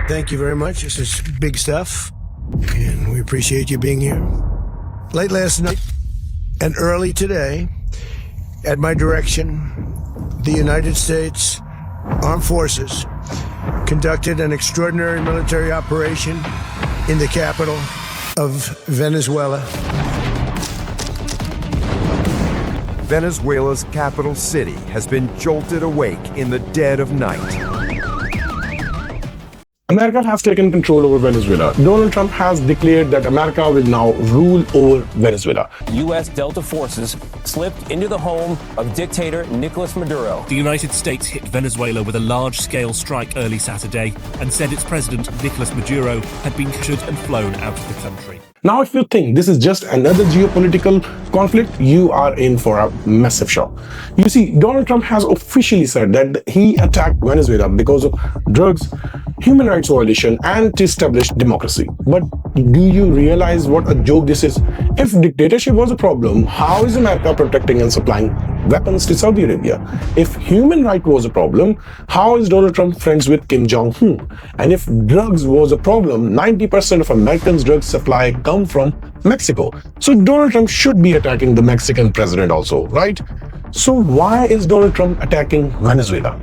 Thank you very much. This is big stuff, and we appreciate you being here. Late last night and early today, at my direction, the United States Armed Forces conducted an extraordinary military operation in the capital of Venezuela. Venezuela's capital city has been jolted awake in the dead of night. America has taken control over Venezuela. Donald Trump has declared that America will now rule over Venezuela. U.S. Delta forces slipped into the home of dictator Nicolás Maduro. The United States hit Venezuela with a large-scale strike early Saturday and said its president, Nicolás Maduro, had been captured and flown out of the country. Now, if you think this is just another geopolitical conflict, you are in for a massive shock. You see, Donald Trump has officially said that he attacked Venezuela because of drugs, human rights violation, and to establish democracy. But do you realize what a joke this is? If dictatorship was a problem, how is America protecting and supplying weapons to Saudi Arabia? If human rights was a problem, how is Donald Trump friends with Kim Jong-un? And if drugs was a problem, 90% of Americans' drug supply come from Mexico. So Donald Trump should be attacking the Mexican president also, right? So why is Donald Trump attacking Venezuela?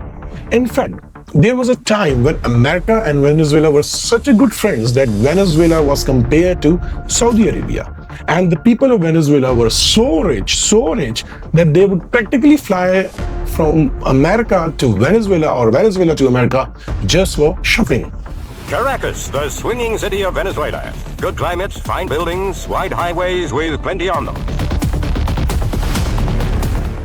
In fact, there was a time when America and Venezuela were such a good friends that Venezuela was compared to Saudi Arabia. And the people of Venezuela were so rich that they would practically fly from America to Venezuela or Venezuela to America just for shopping. Caracas, the swinging city of Venezuela. Good climate, fine buildings, wide highways with plenty on them.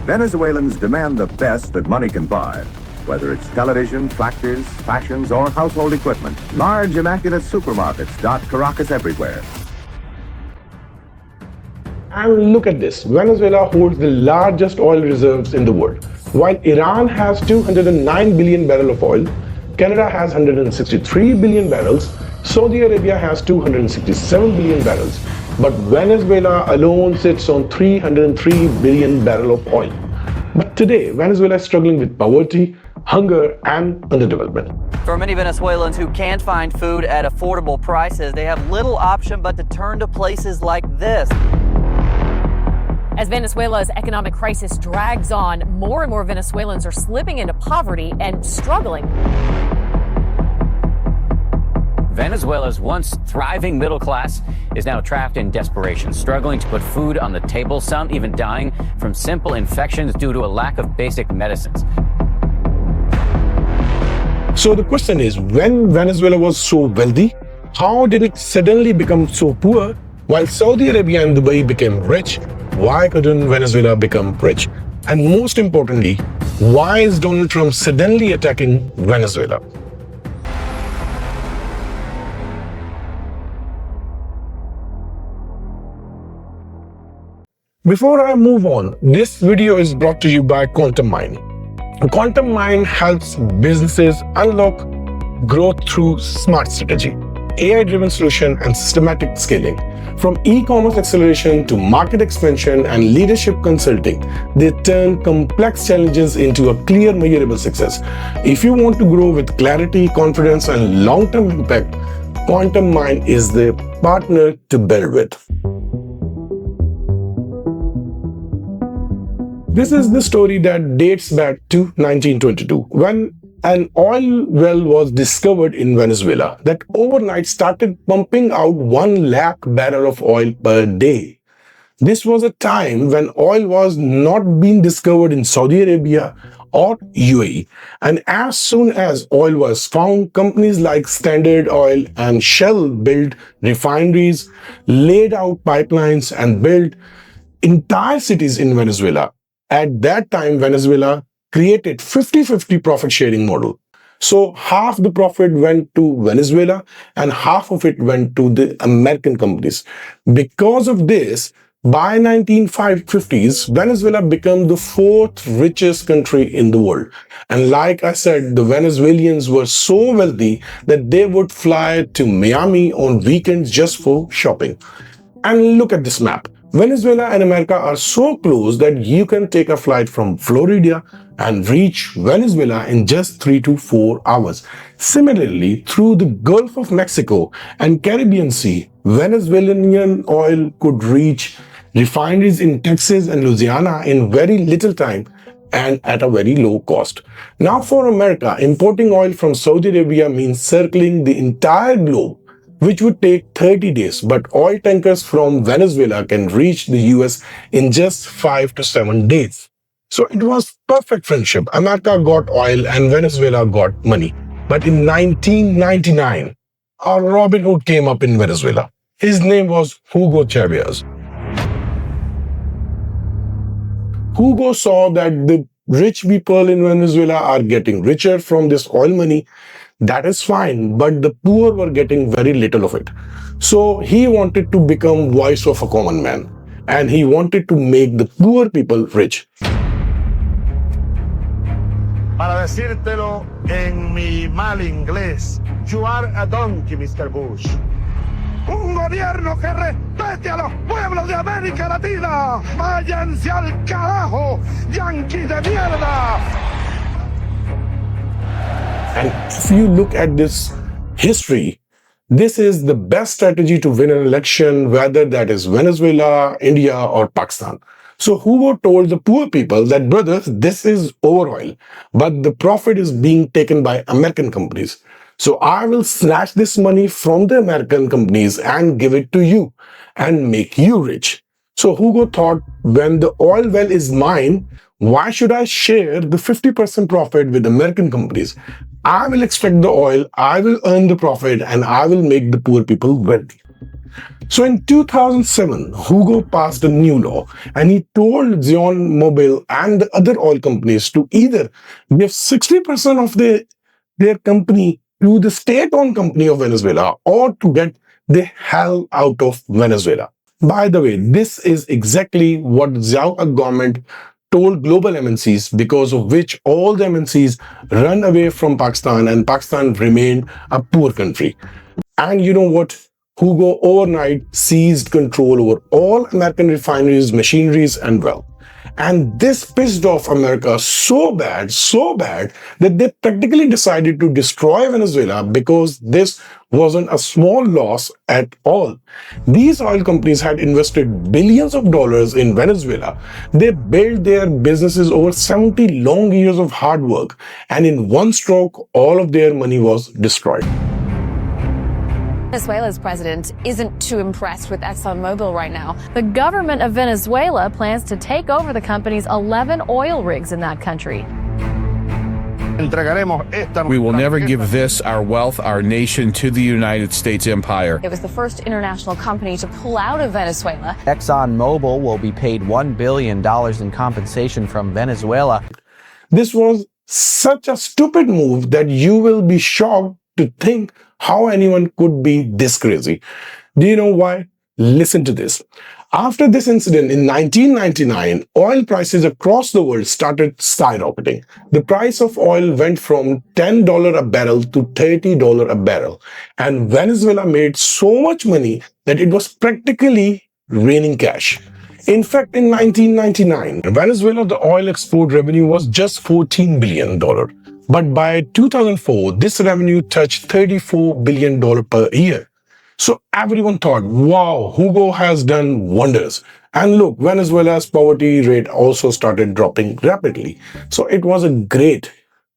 Venezuelans demand the best that money can buy. Whether it's television, tractors, fashions, or household equipment, large immaculate supermarkets dot Caracas everywhere. And look at this, Venezuela holds the largest oil reserves in the world. While Iran has 209 billion barrels of oil, Canada has 163 billion barrels, Saudi Arabia has 267 billion barrels, but Venezuela alone sits on 303 billion barrels of oil. But today, Venezuela is struggling with poverty, hunger, and underdevelopment. For many Venezuelans who can't find food at affordable prices, they have little option but to turn to places like this. As Venezuela's economic crisis drags on, more and more Venezuelans are slipping into poverty and struggling. Venezuela's once thriving middle class is now trapped in desperation, struggling to put food on the table, some even dying from simple infections due to a lack of basic medicines. So the question is, when Venezuela was so wealthy, how did it suddenly become so poor? While Saudi Arabia and Dubai became rich, why couldn't Venezuela become rich? And most importantly, why is Donald Trump suddenly attacking Venezuela? Before I move on, this video is brought to you by Quantum Mind. Quantum Mind helps businesses unlock growth through smart strategy, AI-driven solution, and systematic scaling. From e-commerce acceleration to market expansion and leadership consulting, they turn complex challenges into a clear, measurable success. If you want to grow with clarity, confidence, and long-term impact, Quantum Mind is the partner to build with. This is the story that dates back to 1922, when an oil well was discovered in Venezuela that overnight started pumping out 1 lakh barrels of oil per day. This was a time when oil was not being discovered in Saudi Arabia or UAE. And as soon as oil was found, companies like Standard Oil and Shell built refineries, laid out pipelines, and built entire cities in Venezuela. At that time, Venezuela created 50-50 profit sharing model. So half the profit went to Venezuela and half of it went to the American companies. Because of this, by 1950s, Venezuela became the 4th richest country in the world. And like I said, the Venezuelans were so wealthy that they would fly to Miami on weekends just for shopping. And look at this map. Venezuela and America are so close that you can take a flight from Florida and reach Venezuela in just 3 to 4 hours. Similarly, through the Gulf of Mexico and Caribbean Sea, Venezuelan oil could reach refineries in Texas and Louisiana in very little time and at a very low cost. Now for America, importing oil from Saudi Arabia means circling the entire globe, which would take 30 days, but oil tankers from Venezuela can reach the US in just 5 to 7 days. So it was perfect friendship. America got oil and Venezuela got money. But in 1999, a Robin Hood came up in Venezuela. His name was Hugo Chavez. Hugo saw that the rich people in Venezuela are getting richer from this oil money. That is fine, but the poor were getting very little of it. So he wanted to become voice of a common man, and he wanted to make the poor people rich. Para decírtelo en mi mal inglés, you are a donkey, Mr. Bush. Un gobierno que respete a los pueblos de América Latina. Váyanse al carajo, yanquis de mierda. And if you look at this history, this is the best strategy to win an election, whether that is Venezuela, India, or Pakistan. So Hugo told the poor people that, brothers, this is over oil, but the profit is being taken by American companies. So I will snatch this money from the American companies and give it to you and make you rich. So Hugo thought, when the oil well is mine, why should I share the 50% profit with American companies? I will extract the oil, I will earn the profit, and I will make the poor people wealthy. So in 2007, Hugo passed a new law, and he told ExxonMobil and the other oil companies to either give 60% of their company to the state-owned company of Venezuela or to get the hell out of Venezuela. By the way, this is exactly what the Zhao government told global MNCs, because of which all the MNCs run away from Pakistan and Pakistan remained a poor country. And you know what? Hugo overnight seized control over all American refineries, machineries, and wealth. And this pissed off America so bad that they practically decided to destroy Venezuela, because this wasn't a small loss at all. These oil companies had invested billions of dollars in Venezuela. They built their businesses over 70 long years of hard work, and in one stroke, all of their money was destroyed. Venezuela's president isn't too impressed with ExxonMobil right now. The government of Venezuela plans to take over the company's 11 oil rigs in that country. We will never give this, our wealth, our nation, to the United States empire. It was the first international company to pull out of Venezuela. ExxonMobil will be paid $1 billion in compensation from Venezuela. This was such a stupid move that you will be shocked to think how anyone could be this crazy. Do you know why? Listen to this. After this incident in 1999, oil prices across the world started skyrocketing. The price of oil went from $10 a barrel to $30 a barrel. And Venezuela made so much money that it was practically raining cash. In fact, in 1999, Venezuela, the oil export revenue was just $14 billion. But by 2004, this revenue touched $34 billion per year. So everyone thought, wow, Hugo has done wonders. And look, Venezuela's poverty rate also started dropping rapidly. So it was a great,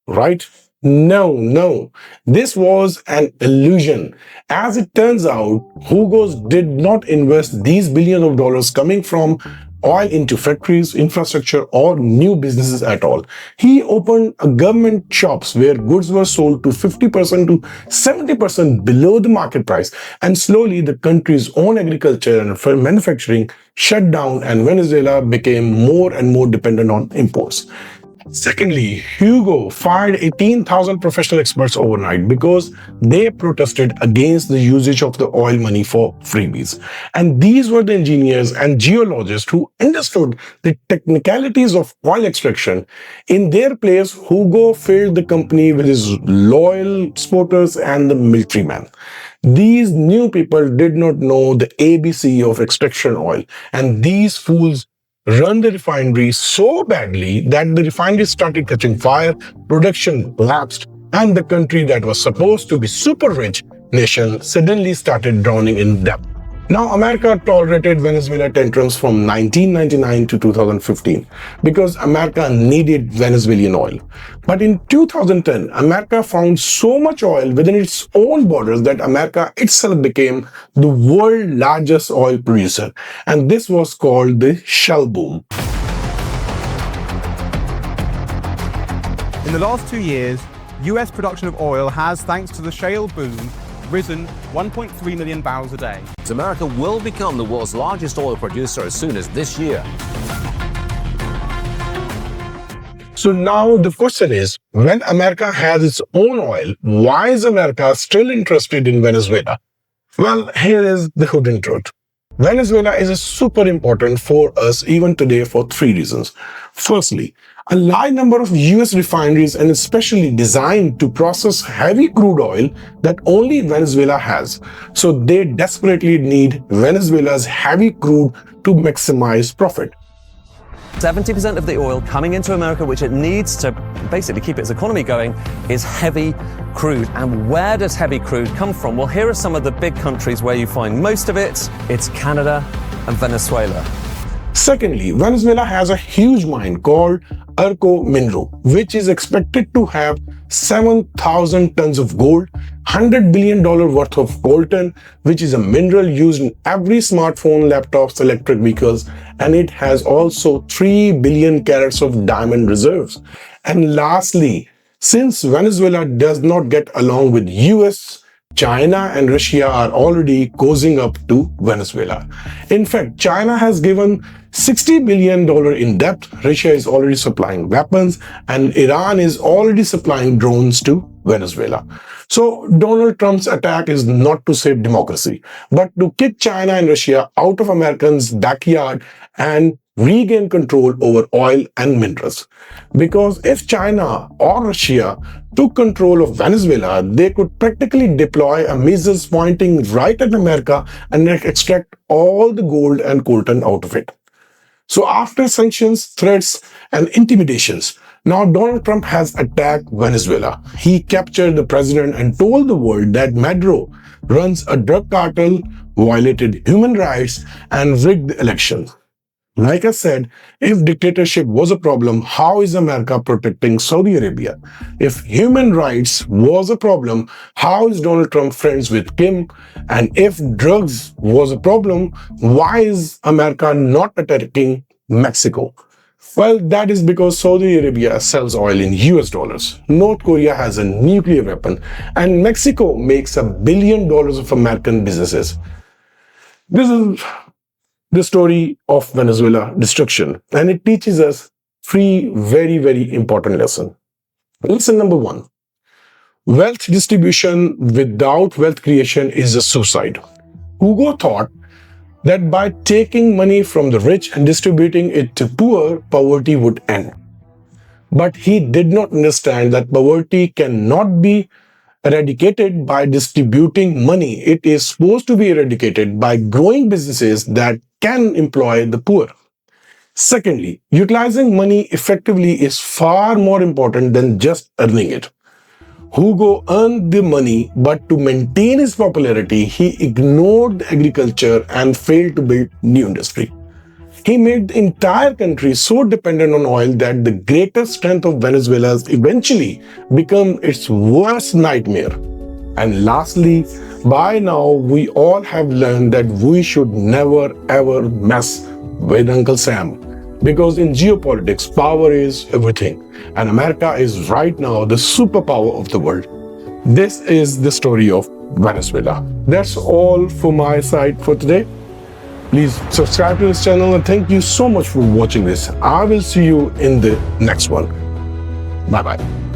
right? No. This was an illusion. As it turns out, Hugo did not invest these billions of dollars coming from oil into factories, infrastructure, or new businesses at all. He opened government shops where goods were sold to 50% to 70% below the market price, and slowly the country's own agriculture and manufacturing shut down, and Venezuela became more and more dependent on imports. Secondly, Hugo fired 18,000 professional experts overnight because they protested against the usage of the oil money for freebies. And these were the engineers and geologists who understood the technicalities of oil extraction. In their place, Hugo filled the company with his loyal supporters and the military men. These new people did not know the ABC of extraction oil, and these fools run the refinery so badly that the refinery started catching fire, production collapsed, and the country that was supposed to be super rich nation suddenly started drowning in debt. Now, America tolerated Venezuela tantrums from 1999 to 2015 because America needed Venezuelan oil. But in 2010, America found so much oil within its own borders that America itself became the world's largest oil producer. And this was called the shale boom. In the last 2 years, US production of oil has, thanks to the shale boom, risen 1.3 million barrels a day. America will become the world's largest oil producer as soon as this year. So now the question is, when America has its own oil, why is America still interested in Venezuela? Well, here is the hidden truth. Venezuela is super important for us even today for 3 reasons. Firstly, a large number of US refineries and especially designed to process heavy crude oil that only Venezuela has. So they desperately need Venezuela's heavy crude to maximize profit. 70% of the oil coming into America, which it needs to basically keep its economy going, is heavy crude. And where does heavy crude come from? Well, here are some of the big countries where you find most of it. It's Canada and Venezuela. Secondly, Venezuela has a huge mine called Arco Minero, which is expected to have 7,000 tons of gold, $100 billion worth of coltan, which is a mineral used in every smartphone, laptops, electric vehicles, and it has also 3 billion carats of diamond reserves. And lastly, since Venezuela does not get along with US, China and Russia are already cozying up to Venezuela. In fact, China has given $60 billion in debt, Russia is already supplying weapons, and Iran is already supplying drones to Venezuela. So Donald Trump's attack is not to save democracy, but to kick China and Russia out of Americans' backyard and regain control over oil and minerals. Because if China or Russia took control of Venezuela, they could practically deploy a missiles pointing right at America and extract all the gold and coltan out of it. So after sanctions, threats, and intimidations, now Donald Trump has attacked Venezuela. He captured the president and told the world that Maduro runs a drug cartel, violated human rights, and rigged the elections. Like I said, if dictatorship was a problem, how is America protecting Saudi Arabia? If human rights was a problem, how is Donald Trump friends with Kim? And if drugs was a problem, why is America not attacking Mexico? Well, that is because Saudi Arabia sells oil in US dollars. North Korea has a nuclear weapon, and Mexico makes $1 billion of American businesses. This is the story of Venezuela destruction, and it teaches us 3 very, very important lessons. Lesson number 1. Wealth distribution without wealth creation is a suicide. Hugo thought that by taking money from the rich and distributing it to poor, poverty would end. But he did not understand that poverty cannot be eradicated by distributing money. It is supposed to be eradicated by growing businesses that can employ the poor. Secondly, utilizing money effectively is far more important than just earning it. Hugo earned the money, but to maintain his popularity, he ignored agriculture and failed to build new industry. He made the entire country so dependent on oil that the greatest strength of Venezuela eventually became its worst nightmare. And lastly, by now we all have learned that we should never ever mess with Uncle Sam. Because in geopolitics, power is everything. And America is right now the superpower of the world. This is the story of Venezuela. That's all from my side for today. Please subscribe to this channel and thank you so much for watching this. I will see you in the next one. Bye-bye.